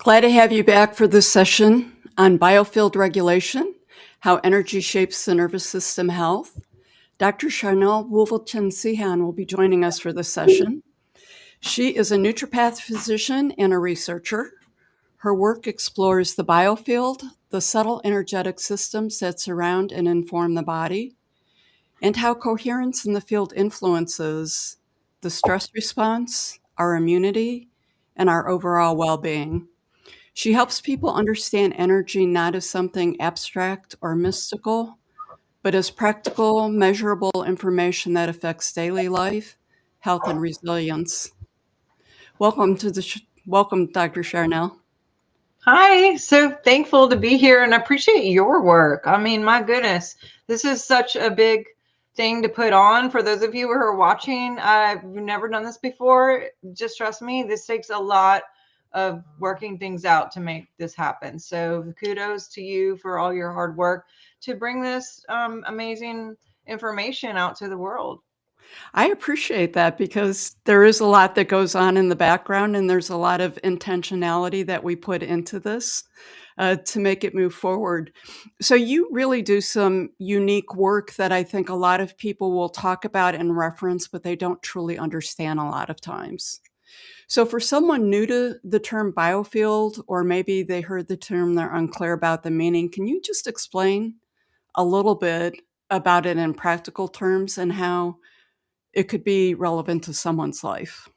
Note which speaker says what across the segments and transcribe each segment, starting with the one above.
Speaker 1: Glad to have you back for this session on biofield regulation, how energy shapes the nervous system health. Dr. Sharnael Wolverton Sehon will be joining us for this session. She is a naturopath physician and a researcher. Her work explores the biofield, the subtle energetic systems that surround and inform the body, and how coherence in the field influences the stress response, our immunity, and our overall well-being. She helps people understand energy not as something abstract or mystical, but as practical, measurable information that affects daily life, health, and resilience. Welcome, Dr. Sharnael.
Speaker 2: Hi, so thankful to be here and I appreciate your work. I mean, my goodness, this is such a big thing to put on. For those of you who are watching, I've never done this before. Just trust me, this takes a lot of working things out to make this happen. So kudos to you for all your hard work to bring this amazing information out to the world.
Speaker 1: I appreciate that because there is a lot that goes on in the background, and there's a lot of intentionality that we put into this to make it move forward. So, you really do some unique work that I think a lot of people will talk about and reference, but they don't truly understand a lot of times. So, for someone new to the term biofield, or maybe they heard the term, they're unclear about the meaning, can you just explain a little bit about it in practical terms and how it could be relevant to someone's life?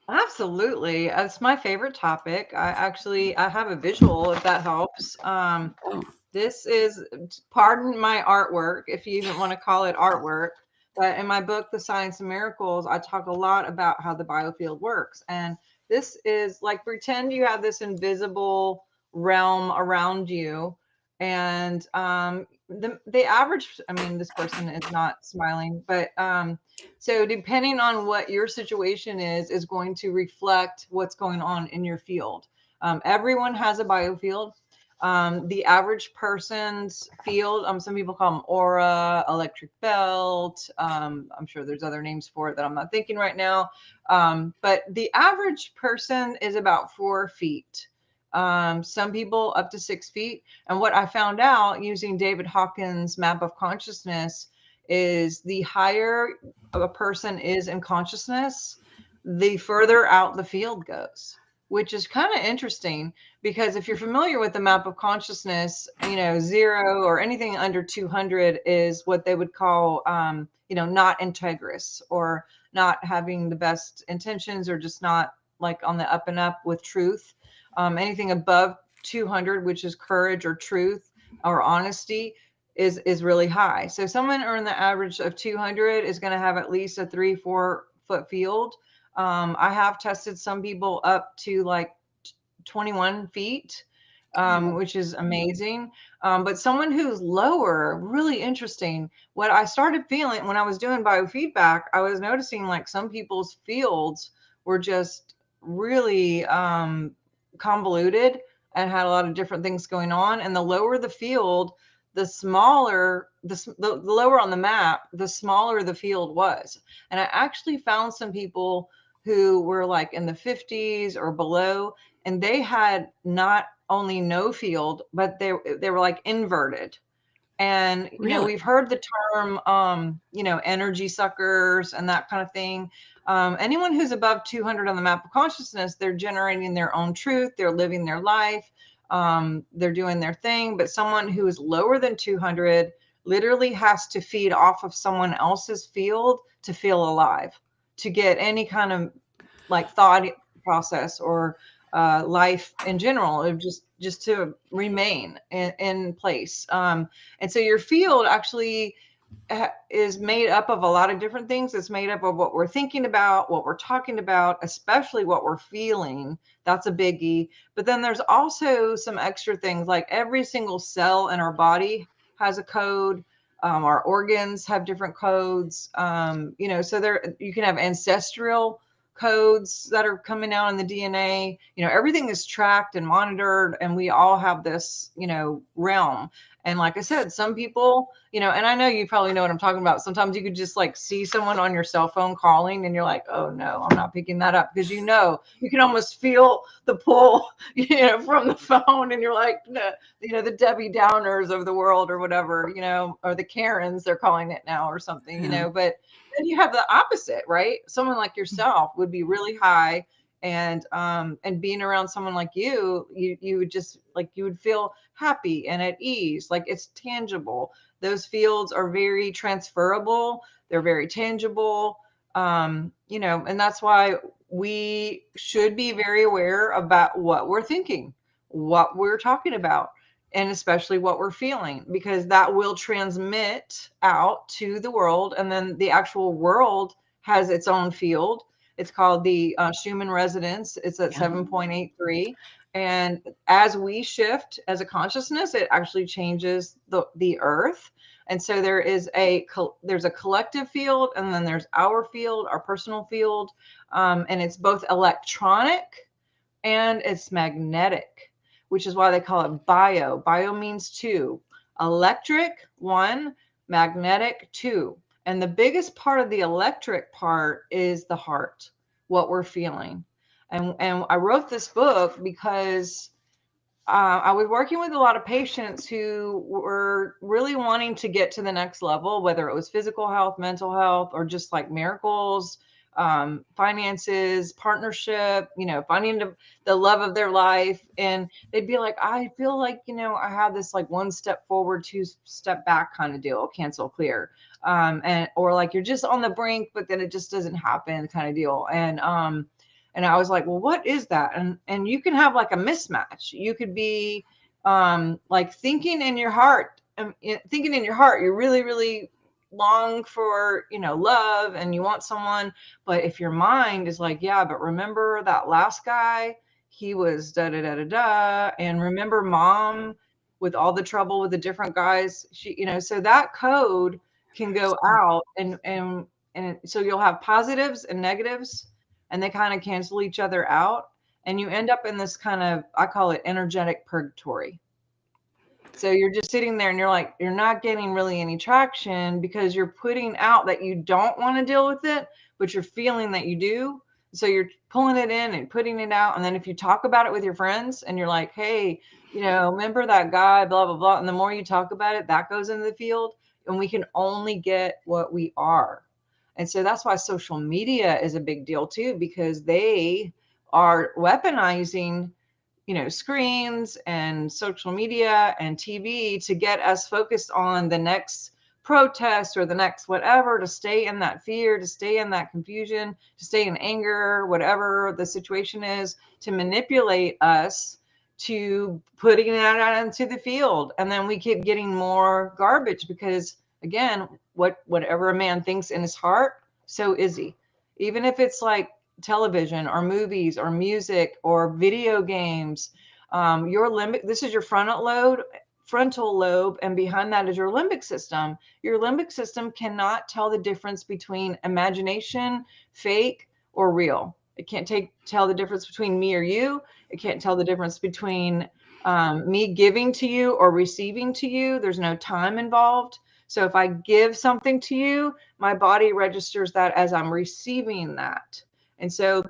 Speaker 2: Absolutely. It's my favorite topic. I have a visual if that helps.
Speaker 1: Oh,
Speaker 2: This is, pardon my artwork, if you even want to call it artwork, but in my book, The Science of Miracles, I talk a lot about how the biofield works. And this is like pretend you have this invisible realm around you. And the average, I mean, this person is not smiling, but so depending on what your situation is going to reflect what's going on in your field. Everyone has a biofield. The average person's field, some people call them aura, electric belt. I'm sure there's other names for it that I'm not thinking right now. But the average person is about 4 feet. Some people up to 6 feet. And what I found out using David Hawkins' map of consciousness is the higher a person is in consciousness, the further out the field goes, which is kind of interesting because if you're familiar with the map of consciousness, 0 or anything under 200 is what they would call, not integrous or not having the best intentions or just not like on the up and up with truth. Anything above 200, which is courage or truth or honesty, is really high. So someone earning the average of 200 is going to have at least a 3-4 foot field. I have tested some people up to like 21 feet, which is amazing. But someone who's lower, really interesting. What I started feeling when I was doing biofeedback, I was noticing like some people's fields were just really convoluted and had a lot of different things going on. And the lower the field, the smaller, the lower on the map, the smaller the field was. And I actually found some people who were like in the 50s or below, and they had not only no field, but they were like inverted. And
Speaker 1: really?
Speaker 2: we've heard the term energy suckers and that kind of thing. Anyone who's above 200 on the map of consciousness, they're generating their own truth, they're living their life, they're doing their thing. But someone who is lower than 200 literally has to feed off of someone else's field to feel alive, to get any kind of like thought process or life in general, of just to remain in place. And so your field actually is made up of a lot of different things. It's made up of what we're thinking about, what we're talking about, especially what we're feeling. That's a biggie. But then there's also some extra things, like every single cell in our body has a code. Our organs have different codes. So there you can have ancestral codes that are coming out in the DNA. Everything is tracked and monitored, and we all have this, realm. And like I said, some people, and I know you probably know what I'm talking about. Sometimes you could just like see someone on your cell phone calling and you're like, oh no, I'm not picking that up, because you can almost feel the pull, from the phone, and you're like, no, the Debbie Downers of the world or whatever, or the Karens, they're calling it now, or something,
Speaker 1: Yeah.
Speaker 2: but then you have the opposite, right? Someone like yourself would be really high, and being around someone like you would just like, you would feel happy and at ease, like it's tangible. Those fields are very transferable, they're very tangible. And that's why we should be very aware about what we're thinking, what we're talking about, and especially what we're feeling, because that will transmit out to the world. And then the actual world has its own field. It's called the Schumann resonance. It's at
Speaker 1: Yeah.
Speaker 2: 7.83. And as we shift as a consciousness, it actually changes the earth. And so there's a collective field, and then there's our field, our personal field. And it's both electronic and it's magnetic, which is why they call it bio. Bio means two. Electric, one. Magnetic, two. And the biggest part of the electric part is the heart, what we're feeling. And I wrote this book because I was working with a lot of patients who were really wanting to get to the next level, whether it was physical health, mental health, or just like miracles, finances, partnership, finding the love of their life. And they'd be like, I feel like, I have this like one step forward, two step back kind of deal, cancel, clear. Or like you're just on the brink, but then it just doesn't happen kind of deal. And I was like, well, what is that? And you can have like a mismatch. You could be like thinking in your heart, you really, really long for, love, and you want someone. But if your mind is like, yeah, but remember that last guy, he was da da da da da. And remember mom with all the trouble with the different guys, so that code can go out, and so you'll have positives and negatives, and they kind of cancel each other out. And you end up in this kind of, I call it energetic purgatory. So you're just sitting there and you're like, you're not getting really any traction, because you're putting out that you don't want to deal with it, but you're feeling that you do. So you're pulling it in and putting it out. And then if you talk about it with your friends and you're like, hey, remember that guy, blah, blah, blah. And the more you talk about it, that goes into the field, and we can only get what we are. And so that's why social media is a big deal too, because they are weaponizing, screens and social media and TV to get us focused on the next protest or the next whatever, to stay in that fear, to stay in that confusion, to stay in anger, whatever the situation is, to manipulate us to putting it out into the field. And then we keep getting more garbage, because again, whatever a man thinks in his heart, so is he. Even if it's like television or movies or music or video games, your limbic, this is your frontal lobe, and behind that is your limbic system. Your limbic system cannot tell the difference between imagination, fake, or real. It can't tell the difference between me or you. It can't tell the difference between me giving to you or receiving to you. There's no time involved. So if I give something to you, my body registers that as I'm receiving that. And so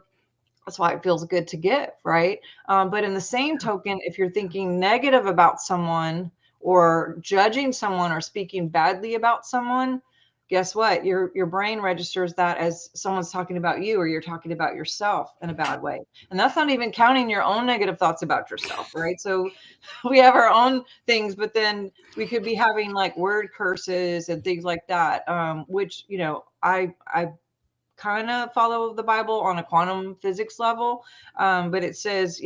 Speaker 2: that's why it feels good to give, right? But in the same token, if you're thinking negative about someone, or judging someone, or speaking badly about someone, guess what? Your brain registers that as someone's talking about you, or you're talking about yourself in a bad way. And that's not even counting your own negative thoughts about yourself, right? So we have our own things, but then we could be having like word curses and things like that, which, I kind of follow the Bible on a quantum physics level. But it says,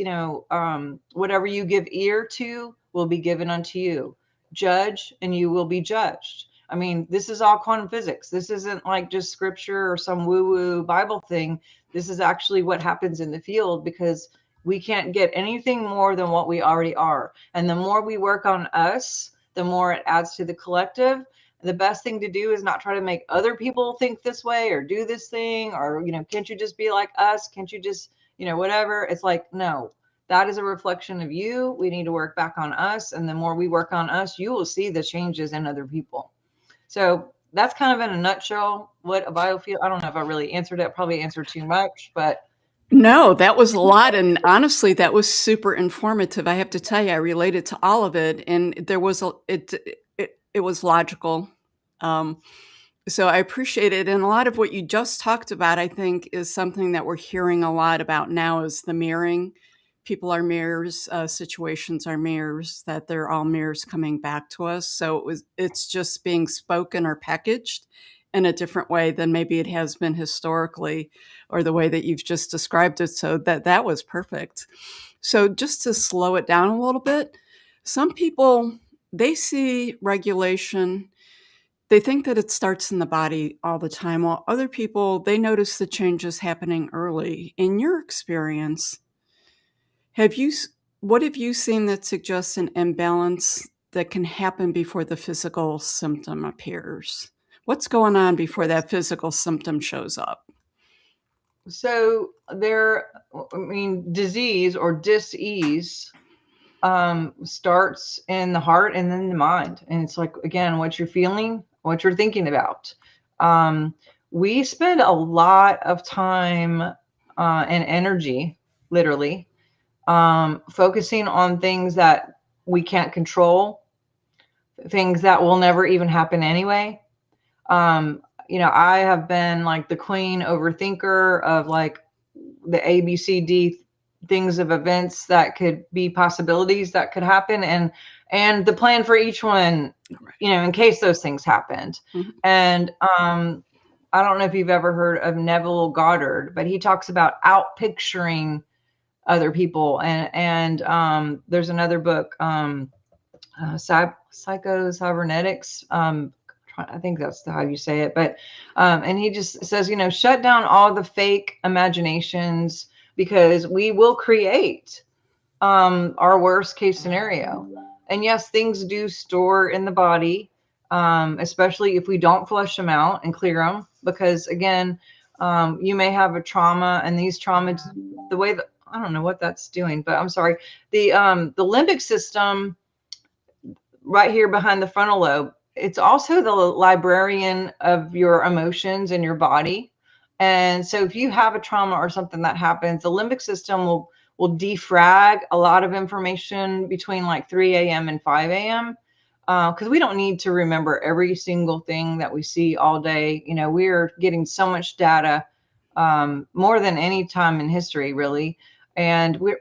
Speaker 2: whatever you give ear to will be given unto you. Judge, and you will be judged. I mean, this is all quantum physics. This isn't like just scripture or some woo-woo Bible thing. This is actually what happens in the field, because we can't get anything more than what we already are. And the more we work on us, the more it adds to the collective. The best thing to do is not try to make other people think this way or do this thing, or, can't you just be like us? Can't you just, whatever? It's like, no, that is a reflection of you. We need to work back on us. And the more we work on us, you will see the changes in other people. So that's kind of in a nutshell what a biofield. I don't know if I really answered it. Probably answered too much, but
Speaker 1: No, that was a lot, and honestly, that was super informative. I have to tell you, I related to all of it, and there was it was logical. Um, so I appreciate it, and a lot of what you just talked about, I think, is something that we're hearing a lot about now is the mirroring. People are mirrors, situations are mirrors, that they're all mirrors coming back to us. So it's just being spoken or packaged in a different way than maybe it has been historically, or the way that you've just described it. So that was perfect. So just to slow it down a little bit, some people, they see regulation, they think that it starts in the body all the time, while other people, they notice the changes happening early. In your experience, have you what have you seen that suggests an imbalance that can happen before the physical symptom appears? What's going on before that physical symptom shows up?
Speaker 2: so I mean, disease or dis-ease starts in the heart and then the mind. And it's like, again, what you're feeling, what you're thinking about. Um, we spend a lot of time and energy, literally, focusing on things that we can't control, things that will never even happen anyway. I have been like the queen overthinker of like the ABCD things of events that could be possibilities that could happen, and the plan for each one, in case those things happened.
Speaker 1: Mm-hmm.
Speaker 2: And I don't know if you've ever heard of Neville Goddard, but he talks about out picturing other people. And there's another book, Psycho-Cybernetics. I think that's how you say it. But and he just says, shut down all the fake imaginations, because we will create our worst case scenario. And yes, things do store in the body, especially if we don't flush them out and clear them. Because again, you may have a trauma, and these traumas, the way that, I don't know what that's doing, but I'm sorry. The limbic system right here behind the frontal lobe, it's also the librarian of your emotions and your body. And so if you have a trauma or something that happens, the limbic system will defrag a lot of information between like 3 a.m. and 5 a.m. Because we don't need to remember every single thing that we see all day. We're getting so much data, more than any time in history, really. And we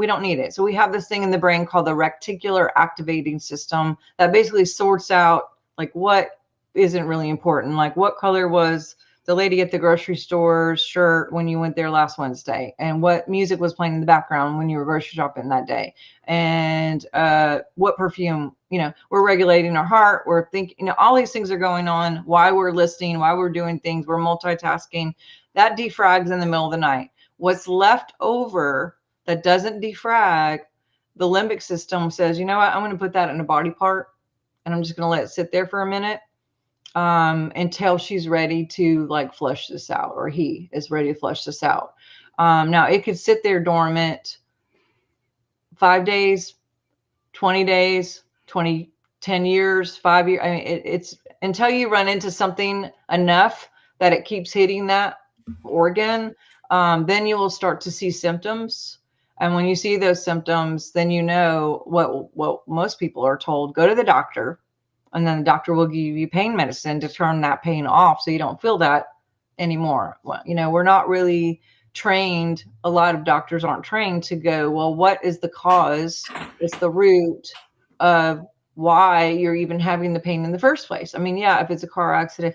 Speaker 2: don't need it. So we have this thing in the brain called the reticular activating system that basically sorts out like what isn't really important. Like, what color was the lady at the grocery store's shirt when you went there last Wednesday, and what music was playing in the background when you were grocery shopping that day, and what perfume. We're regulating our heart. We're thinking, all these things are going on while we're listening, while we're doing things. We're multitasking. That defrags in the middle of the night. What's left over that doesn't defrag, the limbic system says, you know what, I'm going to put that in a body part, and I'm just going to let it sit there for a minute, until she's ready to like flush this out, or he is ready to flush this out. Now it could sit there dormant 5 days, 20 days, 10 years, 5 years. I mean, it's until you run into something enough that it keeps hitting that organ. Then you will start to see symptoms. And when you see those symptoms, then what most people are told: go to the doctor, and then the doctor will give you pain medicine to turn that pain off so you don't feel that anymore. Well, we're not really trained. A lot of doctors aren't trained to go, well, what is the cause? It's the root of why you're even having the pain in the first place. I mean, yeah, if it's a car accident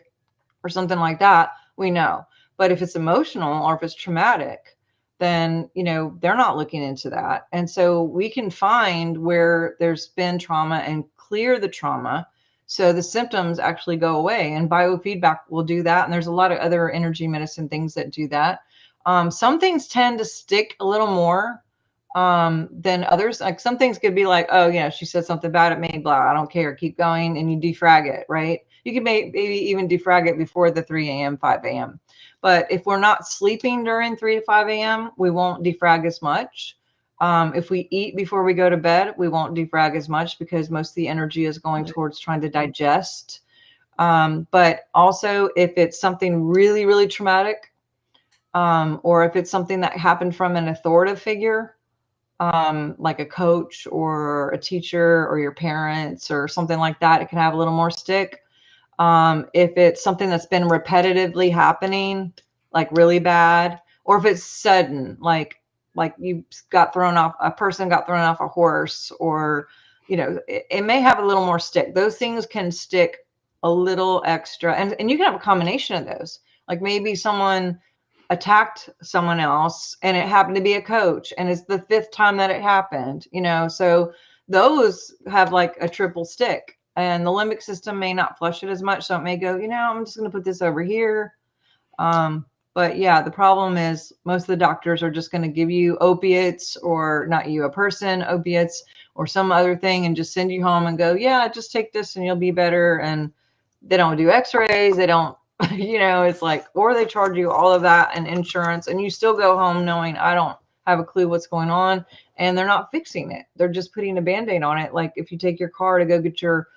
Speaker 2: or something like that, we know. But if it's emotional or if it's traumatic, then, they're not looking into that. And so we can find where there's been trauma and clear the trauma, so the symptoms actually go away. And biofeedback will do that. And there's a lot of other energy medicine things that do that. Some things tend to stick a little more than others. Like, some things could be like, oh, she said something bad at me, blah, I don't care, keep going, and you defrag it, right? You can maybe even defrag it before the 3 a.m., 5 a.m. But if we're not sleeping during 3 to 5 a.m., we won't defrag as much. If we eat before we go to bed, we won't defrag as much because most of the energy is going towards trying to digest. But also, if it's something really, really traumatic, or if it's something that happened from an authoritative figure, like a coach or a teacher or your parents or something like that, it can have a little more stick. If it's something that's been repetitively happening, like really bad, or if it's sudden, like you got thrown off, a person got thrown off a horse, or it may have a little more stick. Those things can stick a little extra, and you can have a combination of those. Like maybe someone attacked someone else and it happened to be a coach and it's the fifth time that it happened, so those have like a triple stick, and the limbic system may not flush it as much, so it may go, I'm just going to put this over here. But yeah, the problem is most of the doctors are just going to give you opiates, or not you, a person, opiates or some other thing, and just send you home and go, yeah, just take this and you'll be better. And they don't do x-rays. They don't, it's like, or they charge you all of that and insurance, and you still go home knowing I don't have a clue what's going on, and they're not fixing it. They're just putting a Band-Aid on it. Like if you take your car to go get your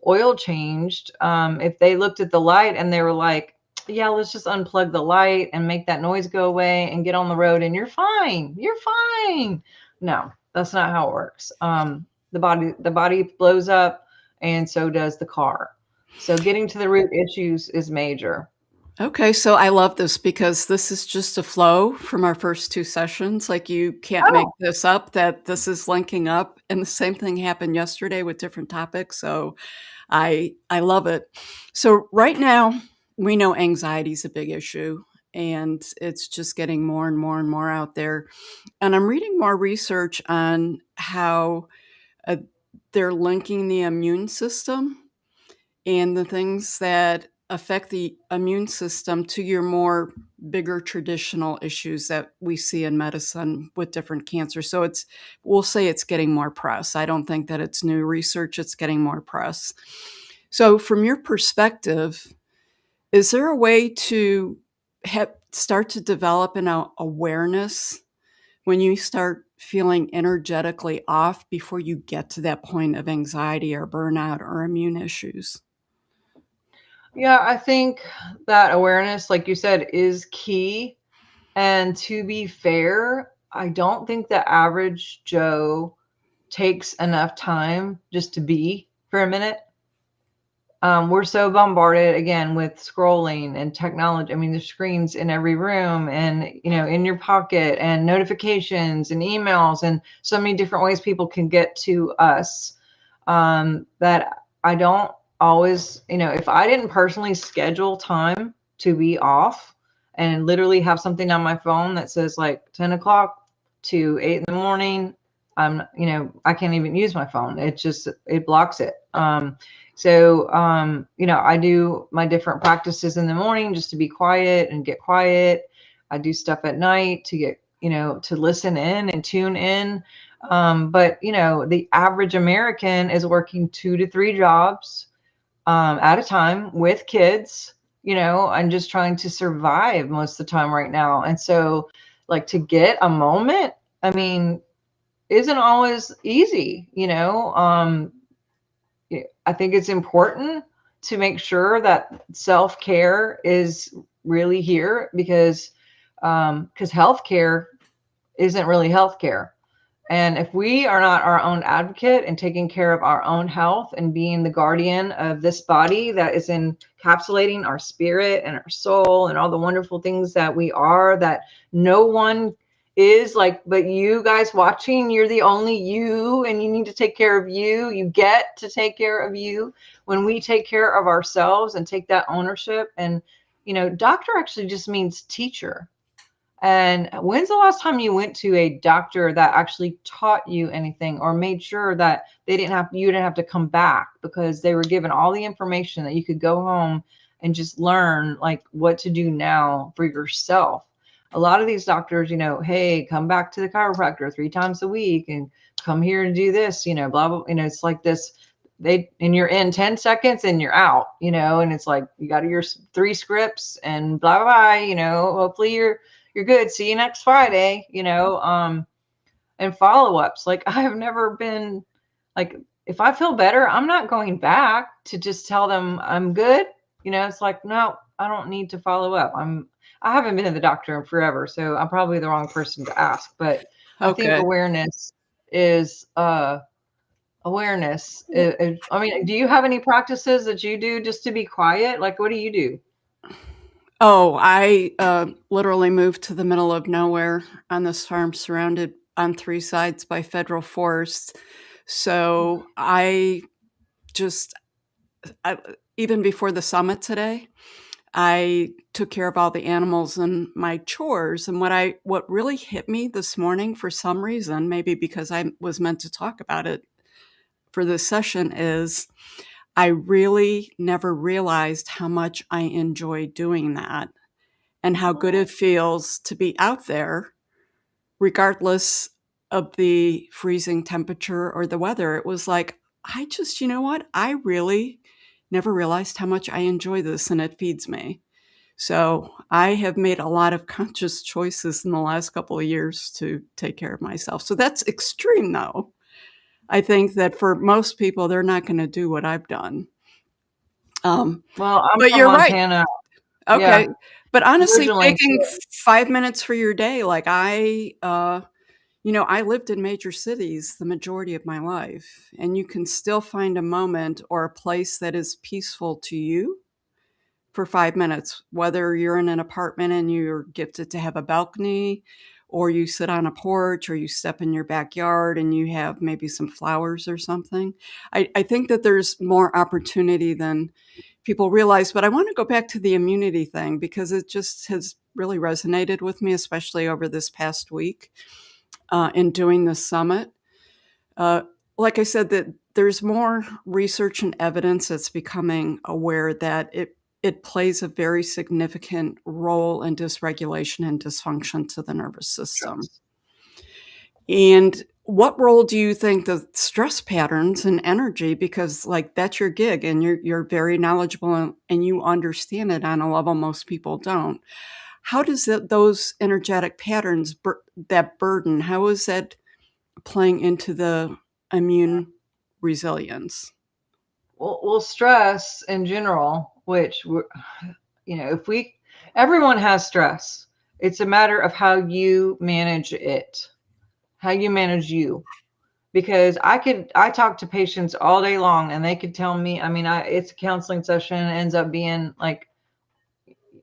Speaker 2: oil changed, if they looked at the light and they were like, yeah, let's just unplug the light and make that noise go away and get on the road and you're fine. You're fine. No, that's not how it works. The body blows up, and so does the car. So getting to the root issues is major.
Speaker 1: Okay, so I love this because this is just a flow from our first two sessions. Like you can't make
Speaker 2: Oh,
Speaker 1: this up, that this is linking up. And the same thing happened yesterday with different topics. So I love it. So right now we know anxiety is a big issue, and it's just getting more and more and more out there. And I'm reading more research on how uh, they're linking the immune system and the things that affect the immune system to your more bigger traditional issues that we see in medicine with different cancers. So we'll say it's getting more press. I don't think that it's new research, it's getting more press. So from your perspective, is there a way to start to develop an awareness when you start feeling energetically off before you get to that point of anxiety or burnout or immune issues?
Speaker 2: yeah, I think that awareness, like you said, is key. And to be fair, I don't think the average Joe takes enough time just to be for a minute. We're so bombarded again with scrolling and technology. I mean, there's screens in every room and, in your pocket, and notifications and emails, and so many different ways people can get to us, that I don't always, if I didn't personally schedule time to be off and literally have something on my phone that says like 10 o'clock to 8 in the morning, I can't even use my phone. It blocks it. I do my different practices in the morning just to be quiet and get quiet. I do stuff at night to get, to listen in and tune in. But the average American is working 2 to 3 jobs at a time with kids, and just trying to survive most of the time right now. And so, like, to get a moment, I mean, isn't always easy, I think it's important to make sure that self-care is really here, because healthcare isn't really healthcare. And if we are not our own advocate and taking care of our own health and being the guardian of this body that is encapsulating our spirit and our soul and all the wonderful things that we are, that no one is like, but you guys watching, you're the only you, and you need to take care of you. You get to take care of you. When we take care of ourselves and take that ownership, and, doctor actually just means teacher. And when's the last time you went to a doctor that actually taught you anything, or made sure that you didn't have to come back because they were given all the information that you could go home and just learn like what to do now for yourself? A lot of these doctors, hey, come back to the chiropractor 3 times a week and come here and do this, blah, blah, it's like this. And you're in 10 seconds and you're out, and it's like, you got your 3 scripts and blah, blah, blah, hopefully you're good. See you next Friday, and follow-ups. Like, I have never been like, if I feel better, I'm not going back to just tell them I'm good. It's like, no, I don't need to follow up. I haven't been to the doctor in forever, so I'm probably the wrong person to ask. But I think
Speaker 1: Okay.
Speaker 2: awareness is awareness. I mean, do you have any practices that you do just to be quiet? Like, what do you do?
Speaker 1: Oh, I literally moved to the middle of nowhere on this farm surrounded on three sides by federal forests. So I just, I, even before the summit today, I took care of all the animals and my chores. And what really hit me this morning for some reason, maybe because I was meant to talk about it for this session, is I really never realized how much I enjoy doing that and how good it feels to be out there, regardless of the freezing temperature or the weather. It was like, I just, you know what? I really never realized how much I enjoy this and it feeds me. So I have made a lot of conscious choices in the last couple of years to take care of myself. So that's extreme, though. I think that for most people, they're not going to do what I've done.
Speaker 2: Well, I'm
Speaker 1: But
Speaker 2: from
Speaker 1: you're right.
Speaker 2: Montana. Yeah,
Speaker 1: Okay. But honestly,
Speaker 2: originally.
Speaker 1: taking 5 minutes for your day, like I lived in major cities the majority of my life, and you can still find a moment or a place that is peaceful to you for 5 minutes, whether you're in an apartment and you're gifted to have a balcony, or you sit on a porch, or you step in your backyard and you have maybe some flowers or something. I think that there's more opportunity than people realize. But I want to go back to the immunity thing because it just has really resonated with me, especially over this past week in doing this summit. Uh, like I said, that there's more research and evidence that's becoming aware that it plays a very significant role in dysregulation and dysfunction to the nervous system.
Speaker 2: Stress.
Speaker 1: And what role do you think the stress patterns and energy, because like that's your gig and you're very knowledgeable and you understand it on a level most people don't. How does those energetic patterns, that burden, how is that playing into the immune resilience?
Speaker 2: Well, stress in general, which if everyone has stress. It's a matter of how you manage it, how you manage you. Because I talk to patients all day long and they could tell me, I mean, it's a counseling session, it ends up being like,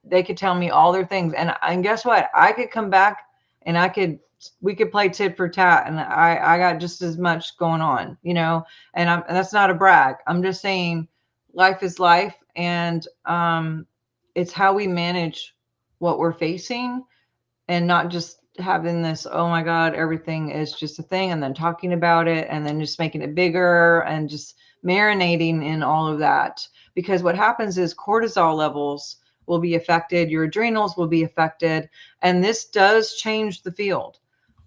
Speaker 2: they could tell me all their things. And guess what? I could come back and we could play tit for tat and I got just as much going on, and that's not a brag. I'm just saying life is life. And it's how we manage what we're facing, and not just having this, oh my God, everything is just a thing, and then talking about it and then just making it bigger and just marinating in all of that. Because what happens is cortisol levels will be affected, your adrenals will be affected, and this does change the field.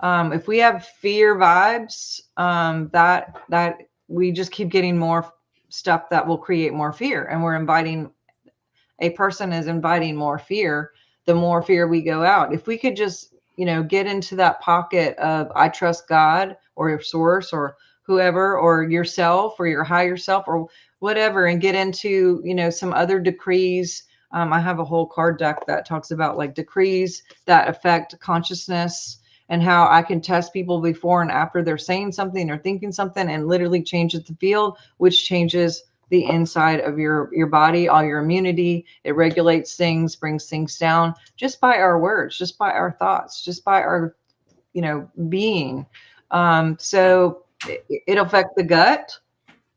Speaker 2: If we have fear vibes, that we just keep getting more stuff that will create more fear, and a person is inviting more fear, the more fear we go out. If we could just, get into that pocket of I trust God or your source or whoever or yourself or your higher self or whatever, and get into, some other decrees. I have a whole card deck that talks about like decrees that affect consciousness and how I can test people before and after they're saying something or thinking something and literally changes the field, which changes the inside of your body, all your immunity. It regulates things, brings things down just by our words, just by our thoughts, just by our, being. So it affects the gut.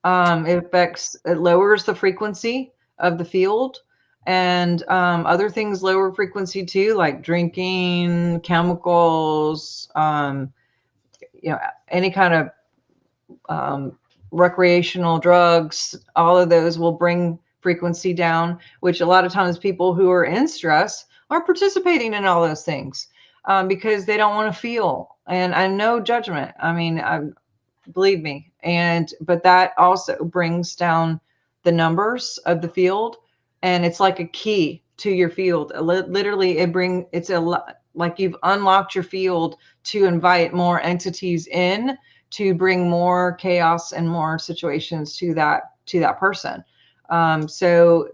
Speaker 2: It lowers the frequency of the field, and other things lower frequency too, like drinking, chemicals, any kind of recreational drugs. All of those will bring frequency down, which a lot of times people who are in stress are participating in all those things because they don't want to feel. And I know judgment. I mean, believe me. But that also brings down the numbers of the field, and it's like a key to your field. Literally, it's a like you've unlocked your field to invite more entities in, to bring more chaos and more situations to that person. So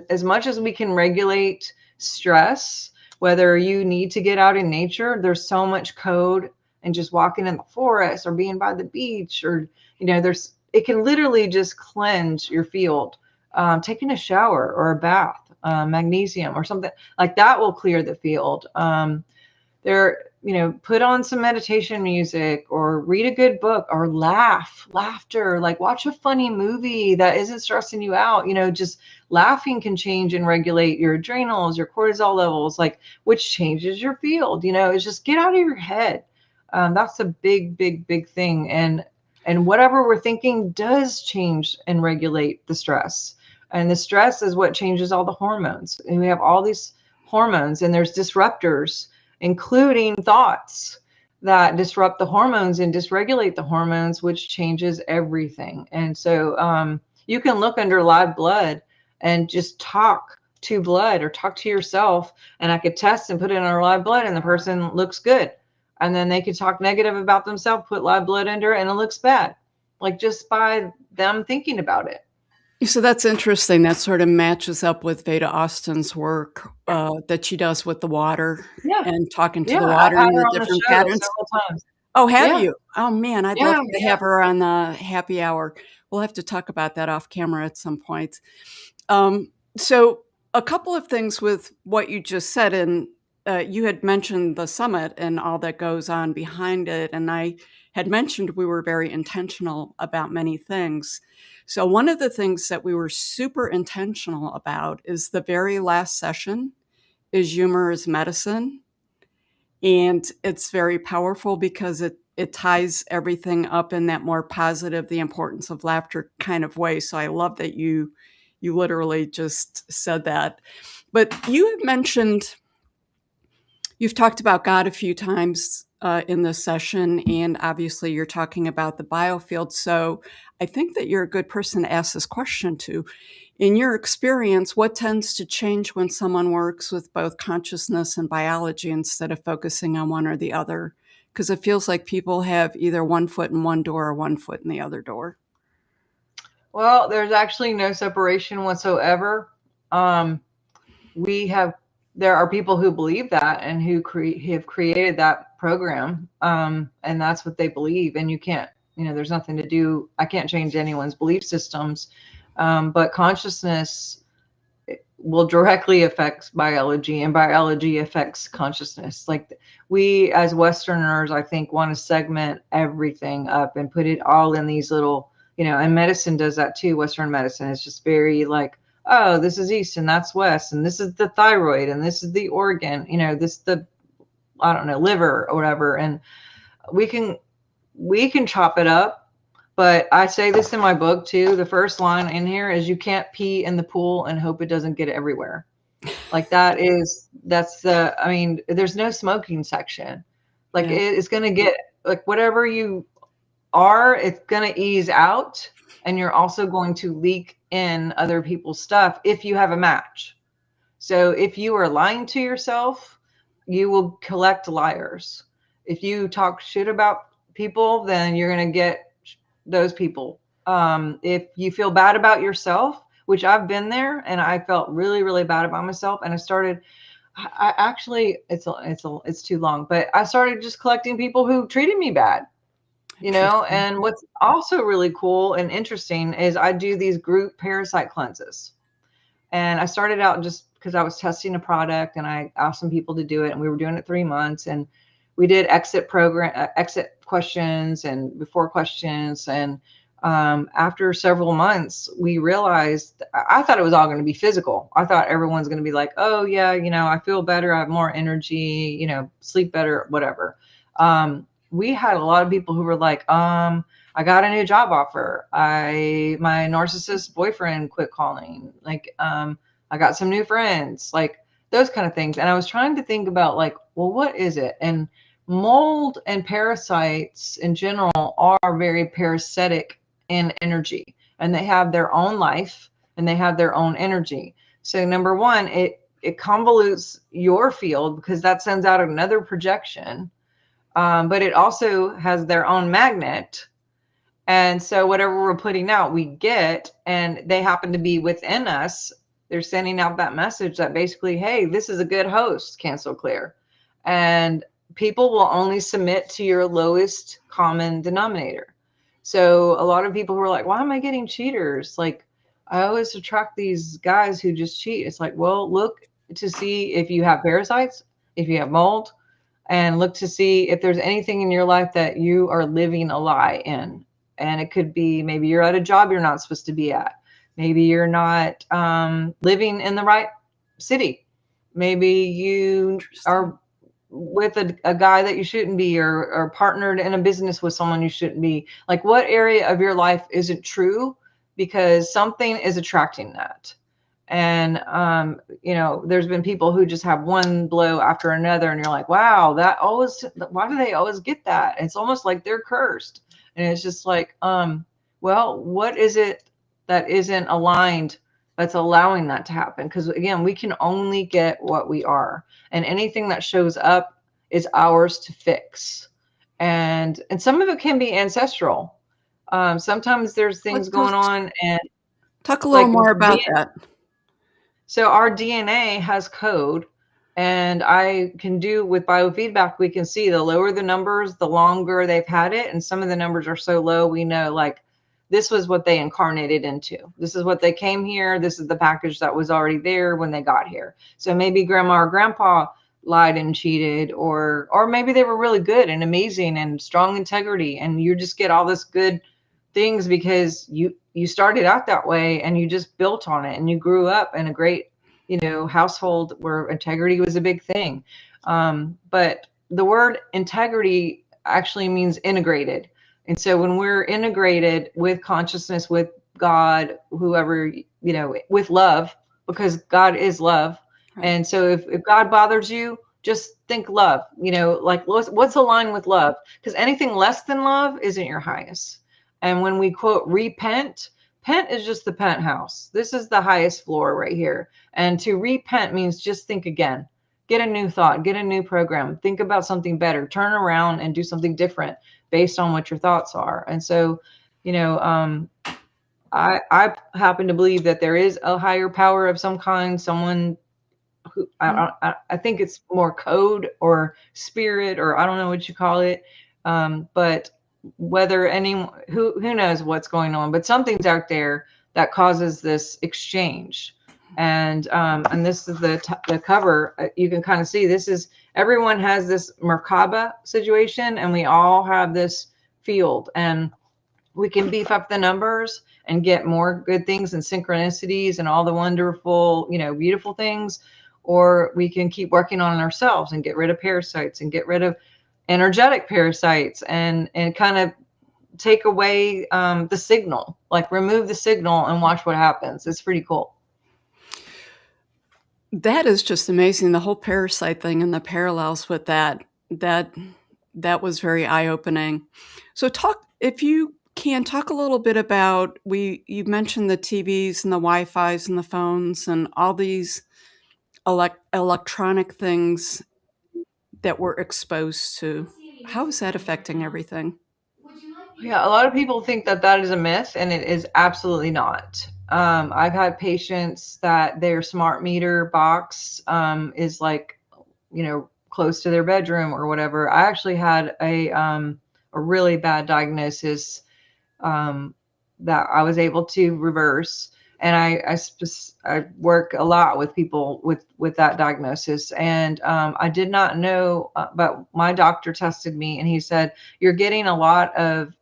Speaker 2: as much as we can regulate stress, whether you need to get out in nature, there's so much code, and just walking in the forest or being by the beach, or it can literally just cleanse your field. Taking a shower or a bath, magnesium or something like that will clear the field. Put on some meditation music, or read a good book, or laughter, like watch a funny movie that isn't stressing you out. Just laughing can change and regulate your adrenals, your cortisol levels, like, which changes your field. It's just get out of your head. That's a big thing. And whatever we're thinking does change and regulate the stress. And the stress is what changes all the hormones. And we have all these hormones, and there's disruptors, including thoughts, that disrupt the hormones and dysregulate the hormones, which changes everything. And so you can look under live blood and just talk to blood, or talk to yourself, and I could test and put it in our live blood and the person looks good. And then they could talk negative about themselves, put live blood under it, and it looks bad, like just by them thinking about it.
Speaker 1: So that's interesting. That sort of matches up with Veda Austin's work that she does with the water,
Speaker 2: Yeah.
Speaker 1: and talking to
Speaker 2: Yeah.
Speaker 1: the
Speaker 2: I've
Speaker 1: water
Speaker 2: had
Speaker 1: and
Speaker 2: her
Speaker 1: the
Speaker 2: on the
Speaker 1: different
Speaker 2: show
Speaker 1: patterns.
Speaker 2: several times.
Speaker 1: Oh, have
Speaker 2: Yeah.
Speaker 1: you? Oh man, I'd love to
Speaker 2: Yeah.
Speaker 1: have her on the happy hour. We'll have to talk about that off camera at some point. So a couple of things with what you just said, and you had mentioned the summit and all that goes on behind it, and I had mentioned we were very intentional about many things. So one of the things that we were super intentional about is the very last session is humor is medicine. And it's very powerful because it ties everything up in that more positive, the importance of laughter kind of way. So I love that you literally just said that. But you have mentioned, you've talked about God a few times in this session, and obviously you're talking about the biofield. So I think that you're a good person to ask this question to. In your experience, what tends to change when someone works with both consciousness and biology instead of focusing on one or the other? Because it feels like people have either one foot in one door or one foot in the other door.
Speaker 2: Well, there's actually no separation whatsoever. There are people who believe that, and who have created that program, and that's what they believe. And you can't, there's nothing to do. I can't change anyone's belief systems, but consciousness will directly affect biology, and biology affects consciousness. Like, we as Westerners, I think, want to segment everything up and put it all in these little, and medicine does that too. Western medicine is just very like, oh, this is east and that's west, and this is the thyroid, and this is the organ, I don't know, liver or whatever. And we can chop it up. But I say this in my book too. The first line in here is, you can't pee in the pool and hope it doesn't get everywhere. Like, there's no smoking section. Like,
Speaker 1: Yeah.
Speaker 2: it's going to get, like, whatever you are, it's going to ease out. And you're also going to leak in other people's stuff if you have a match. So if you are lying to yourself, you will collect liars. If you talk shit about people, then you're going to get those people. If you feel bad about yourself, which I've been there, and I felt really, really bad about myself, and I actually, it's too long, but I started just collecting people who treated me bad, and what's also really cool and interesting is I do these group parasite cleanses. And I started out just because I was testing a product, and I asked some people to do it, and we were doing it 3 months, and we did exit questions and before questions. And after several months, we realized, I thought it was all going to be physical. I thought everyone's going to be like, oh yeah, I feel better. I have more energy, sleep better, whatever. We had a lot of people who were like, I got a new job offer. My narcissist boyfriend quit calling. Like, I got some new friends, like those kind of things. And I was trying to think about, like, well, what is it? And mold and parasites in general are very parasitic in energy, and they have their own life and they have their own energy. So number one, it convolutes your field because that sends out another projection. But it also has their own magnet. And so whatever we're putting out, we get, and they happen to be within us. They're sending out that message that basically, hey, this is a good host, cancel clear. And people will only submit to your lowest common denominator. So a lot of people who are like, why am I getting cheaters? Like, I always attract these guys who just cheat. It's like, well, look to see if you have parasites, if you have mold, and look to see if there's anything in your life that you are living a lie in. And it could be maybe you're at a job you're not supposed to be at. Maybe you're not living in the right city. Maybe you are with a guy that you shouldn't be, or partnered in a business with someone you shouldn't be. Like, what area of your life isn't true? Because something is attracting that. And there's been people who just have one blow after another, and you're like, wow, why do they always get that? It's almost like they're cursed. And it's just like, well, what is it that isn't aligned that's allowing that to happen? Because again, we can only get what we are, and anything that shows up is ours to fix. And some of it can be ancestral. Sometimes there's things going on, and
Speaker 1: talk a little
Speaker 2: like
Speaker 1: more about that.
Speaker 2: So our DNA has code, and I can do with biofeedback, we can see the lower the numbers, the longer they've had it. And some of the numbers are so low, we know like this was what they incarnated into. This is what they came here. This is the package that was already there when they got here. So maybe grandma or grandpa lied and cheated, or maybe they were really good and amazing and strong integrity, and you just get all this good things because you started out that way and you just built on it, and you grew up in a great household where integrity was a big thing. But the word integrity actually means integrated. And so when we're integrated with consciousness, with God, whoever, with love, because God is love. Right. And so if God bothers you, just think love, like what's aligned with love? Because anything less than love isn't your highest. And when we quote repent, pent is just the penthouse. This is the highest floor right here. And to repent means just think again, get a new thought, get a new program, think about something better, turn around and do something different based on what your thoughts are. And so, I happen to believe that there is a higher power of some kind, someone who I think it's more code or spirit, or I don't know what you call it. But whether anyone who knows what's going on, but something's out there that causes this exchange. And this is the cover. You can kind of see this is, everyone has this Merkaba situation, and we all have this field, and we can beef up the numbers and get more good things and synchronicities and all the wonderful, beautiful things, or we can keep working on ourselves and get rid of parasites and get rid of energetic parasites, and kind of take away the signal, like remove the signal and watch what happens. It's pretty cool.
Speaker 1: That is just amazing. The whole parasite thing and the parallels with that was very eye-opening. So if you can talk a little bit about, you mentioned the TVs and the Wi-Fis and the phones and all these electronic things that we're exposed to. How is that affecting everything?
Speaker 2: Yeah, a lot of people think that is a myth, and it is absolutely not. I've had patients that their smart meter box is like, close to their bedroom or whatever. I actually had a really bad diagnosis that I was able to reverse. And I work a lot with people with that diagnosis. And I did not know, but my doctor tested me and he said, you're getting a lot of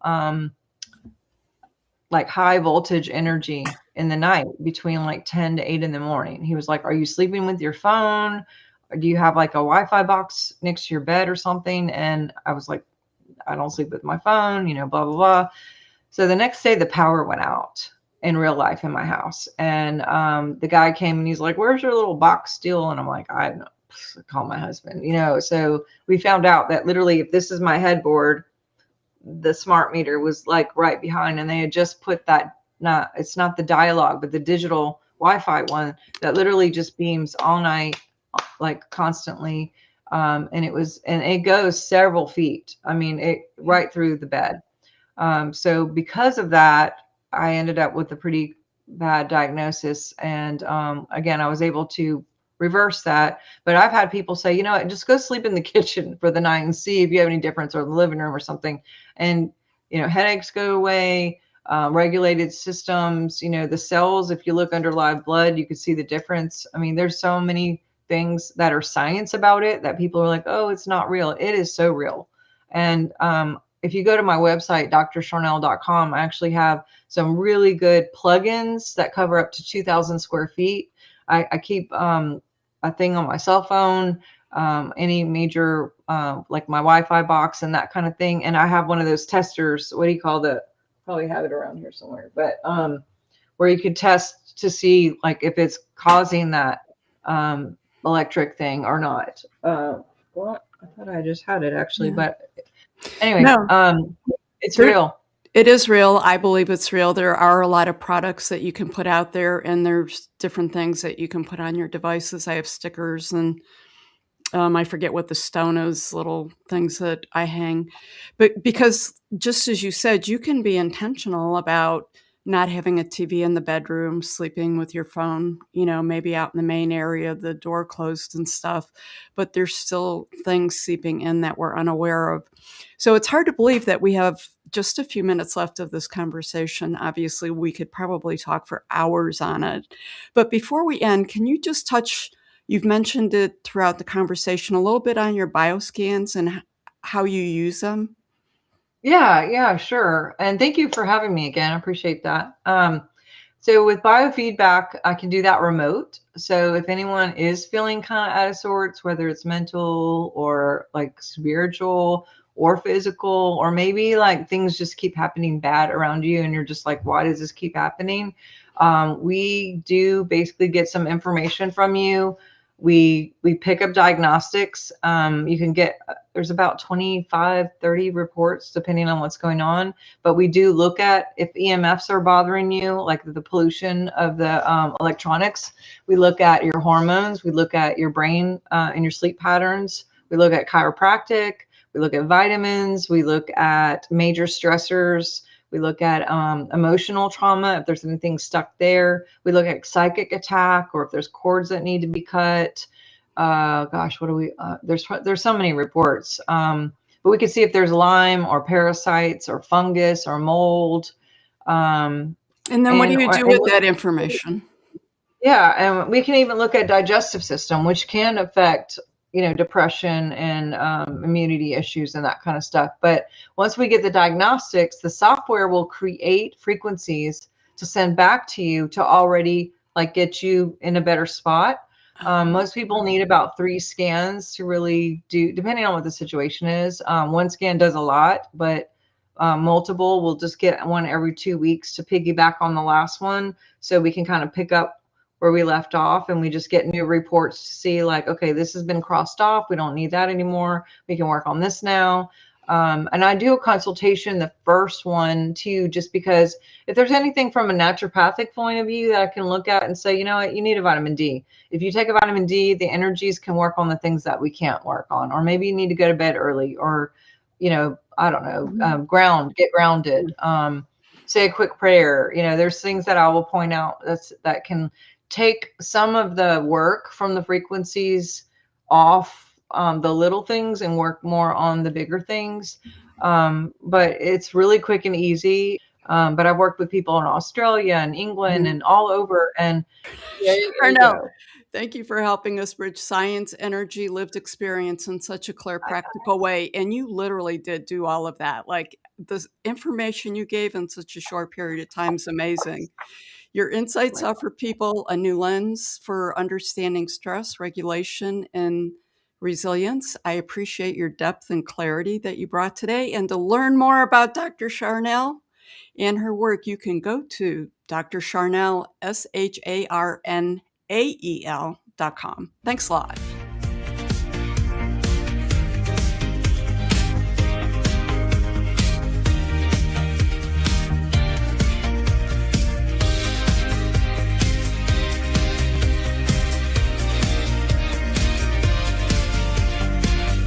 Speaker 2: like high voltage energy in the night between like 10 to 8 in the morning. He was like, are you sleeping with your phone? Or do you have like a Wi-Fi box next to your bed or something? And I was like, I don't sleep with my phone, blah, blah, blah. So the next day the power went out in real life in my house. And the guy came and he's like, where's your little box still? And I'm like, I don't know, call my husband, So we found out that literally, if this is my headboard, the smart meter was like right behind, and they had just put that, it's not the dialogue, but the digital Wi-Fi one that literally just beams all night, like constantly. And it goes several feet. I mean, it right through the bed. So because of that, I ended up with a pretty bad diagnosis. And again, I was able to reverse that. But I've had people say, just go sleep in the kitchen for the night and see if you have any difference, or the living room or something. And, headaches go away, regulated systems, the cells, if you look under live blood, you can see the difference. I mean, there's so many things that are science about it that people are like, oh, it's not real. It is so real. And if you go to my website, drsharnael.com, I actually have some really good plugins that cover up to 2,000 square feet. I keep a thing on my cell phone, any major, like my Wi-Fi box and that kind of thing. And I have one of those testers. What do you call the? Probably have it around here somewhere, but where you could test to see like if it's causing that electric thing or not. Well, I thought I just had it actually, but anyway,
Speaker 1: No,
Speaker 2: it's real.
Speaker 1: It is real. I believe it's real. There are a lot of products that you can put out there, and there's different things that you can put on your devices. I have stickers, and I forget what the stone is, little things that I hang. But because just as you said, you can be intentional about not having a TV in the bedroom, sleeping with your phone, maybe out in the main area, the door closed and stuff, but there's still things seeping in that we're unaware of. So it's hard to believe that we have just a few minutes left of this conversation. Obviously, we could probably talk for hours on it. But before we end, can you just touch, you've mentioned it throughout the conversation, a little bit on your bioscans and how you use them?
Speaker 2: Yeah, sure. And thank you for having me again. I appreciate that. So with biofeedback, I can do that remote. So if anyone is feeling kind of out of sorts, whether it's mental or like spiritual or physical, or maybe like things just keep happening bad around you and you're just like, why does this keep happening? We do basically get some information from you. We pick up diagnostics. You can get, there's about 25, 30 reports depending on what's going on. But we do look at if EMFs are bothering you, like the pollution of the electronics. We look at your hormones. We look at your brain and your sleep patterns. We look at chiropractic. We look at vitamins. We look at major stressors. We look at emotional trauma, if there's anything stuck there. We look at psychic attack, or if there's cords that need to be cut. Gosh, what do we? There's so many reports. But we can see if there's Lyme or parasites or fungus or mold.
Speaker 1: And then what do you do with that information?
Speaker 2: Yeah, and we can even look at digestive system, which can affect, depression and immunity issues and that kind of stuff. But once we get the diagnostics, the software will create frequencies to send back to you to already like get you in a better spot. Most people need about 3 scans to really do, depending on what the situation is. One scan does a lot, but multiple, we'll just get one every 2 weeks to piggyback on the last one. So we can kind of pick up where we left off, and we just get new reports to see like, okay, this has been crossed off. We don't need that anymore. We can work on this now. And I do a consultation, the first one too, just because if there's anything from a naturopathic point of view that I can look at and say, you know what, you need a vitamin D. If you take a vitamin D, the energies can work on the things that we can't work on, or maybe you need to go to bed early, or, I don't know, get grounded, say a quick prayer. There's things that I will point out that can take some of the work from the frequencies off the little things and work more on the bigger things. But it's really quick and easy. But I've worked with people in Australia and England and all over. And there you
Speaker 1: Sharnael,
Speaker 2: go.
Speaker 1: thank you for helping us bridge science, energy, lived experience in such a clear, practical way. And you literally did do all of that. Like the information you gave in such a short period of time is amazing. Your insights offer people a new lens for understanding stress, regulation, and resilience. I appreciate your depth and clarity that you brought today. And to learn more about Dr. Sharnael and her work, you can go to Dr. Sharnael, SHARNAEL.com. Thanks a lot.